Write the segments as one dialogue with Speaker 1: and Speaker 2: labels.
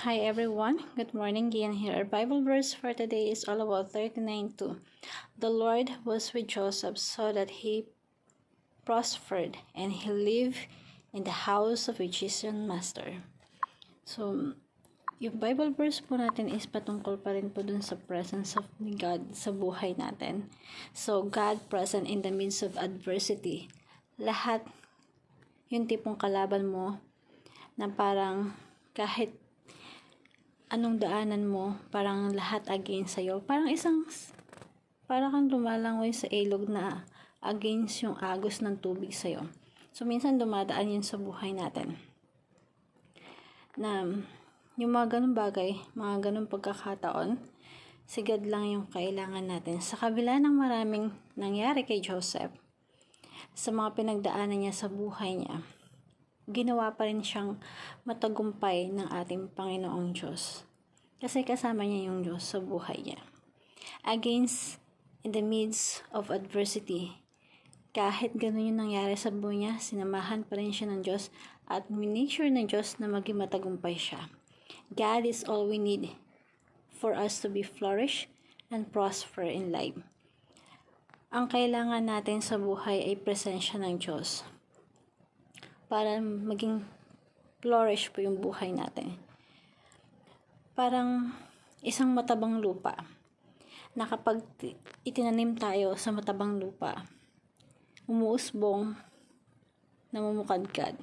Speaker 1: Hi everyone, good morning. Gian here. Our Bible verse for today is all about 39:2. The Lord was with Joseph so that he prospered and he lived in the house of a Egyptian master. So, yung Bible verse po natin is patungkol pa rin po dun sa presence of God sa buhay natin. So, God present in the midst of adversity. Lahat yung tipong kalaban mo na parang kahit anong daanan mo, parang lahat against sa'yo. Parang kang lumalangoy sa ilog na against yung agos ng tubig sa'yo. So, minsan dumadaan yun sa buhay natin. Na, yung mga ganun bagay, mga ganun pagkakataon, sigad lang yung kailangan natin. Sa kabila ng maraming nangyari kay Joseph, sa mga pinagdaanan niya sa buhay niya, ginawa pa rin siyang matagumpay ng ating Panginoong Diyos. Kasi kasama niya yung Diyos sa buhay niya. In the midst of adversity, kahit ganun yung nangyari sa buhay niya, sinamahan pa rin siya ng Diyos at minake sure ng Diyos na maging matagumpay siya. God is all we need for us to be flourish and prosper in life. Ang kailangan natin sa buhay ay presensya ng Diyos para maging flourish po yung buhay natin. Parang isang matabang lupa na kapag itinanim tayo sa matabang lupa, umuusbong, namumukadkad.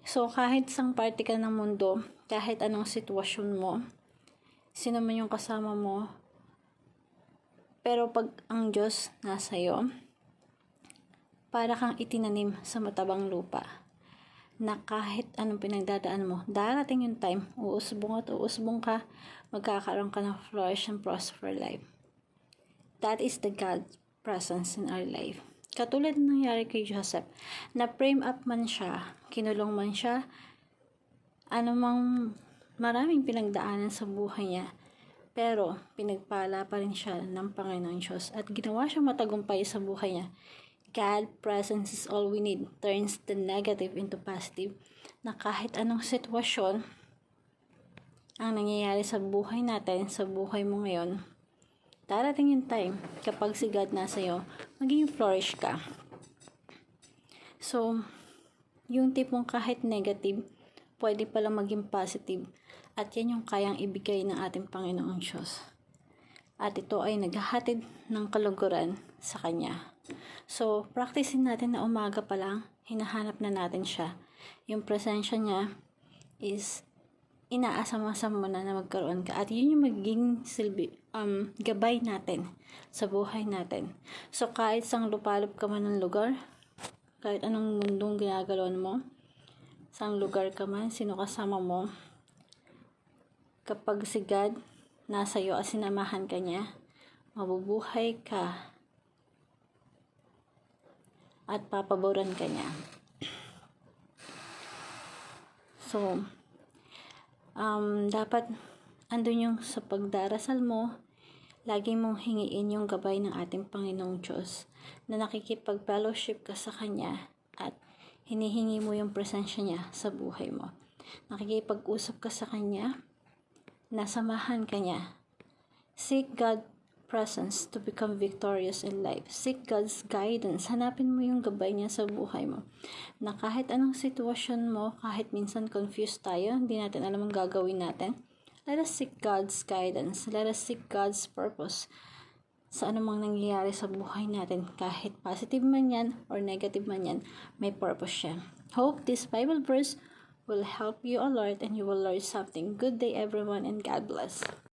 Speaker 1: So kahit isang parte ka ng mundo, kahit anong sitwasyon mo, sino man yung kasama mo, pero pag ang Diyos nasa iyo, para kang itinanim sa matabang lupa na kahit anong pinagdadaan mo, darating yung time, uusbong ka, magkakaroon ka ng flourish and prosper life. That is the God's presence in our life. Katulad ng nangyari kay Joseph, na frame up man siya, kinulong man siya, anumang maraming pinagdaanan sa buhay niya, pero pinagpala pa rin siya ng Panginoong Diyos at ginawa siya matagumpay sa buhay niya. God's presence is all we need, turns the negative into positive, na kahit anong sitwasyon ang nangyayari sa buhay natin, sa buhay mo ngayon, darating yung time, kapag si God nasa iyo, maging flourish ka. So, yung tipong kahit negative, pwede pala maging positive, at yan yung kayang ibigay ng ating Panginoong Diyos. At ito ay naghahatid ng kaluguran sa Kanya. So, practicein natin na umaga pa lang, hinahanap na natin siya. Yung presensya niya is inaasam-asam mo na magkaroon ka. At yun yung magiging gabay natin sa buhay natin. So, kahit sang lupalop ka man ng lugar, kahit anong mundong ginagalawan mo, sang lugar ka man, sino kasama mo, kapag si God nasa iyo at sinamahan ka niya, mabubuhay ka at papaboran ka niya. So, dapat andun yung sa pagdarasal mo, lagi mong hingiin yung gabay ng ating Panginoong Diyos na nakikipag-fellowship ka sa Kanya at hinihingi mo yung presensya niya sa buhay mo. Nakikipag-usap ka sa Kanya, nasamahan ka niya. Seek God's presence to become victorious in life. Seek God's guidance. Hanapin mo yung gabay niya sa buhay mo. Na kahit anong sitwasyon mo, kahit minsan confused tayo, hindi natin alam ang gagawin natin, let us seek God's guidance. Let us seek God's purpose sa anumang nangyayari sa buhay natin. Kahit positive man yan or negative man yan, may purpose siya. Hope this Bible verse will help you a lot and you will learn something. Good day everyone and God bless.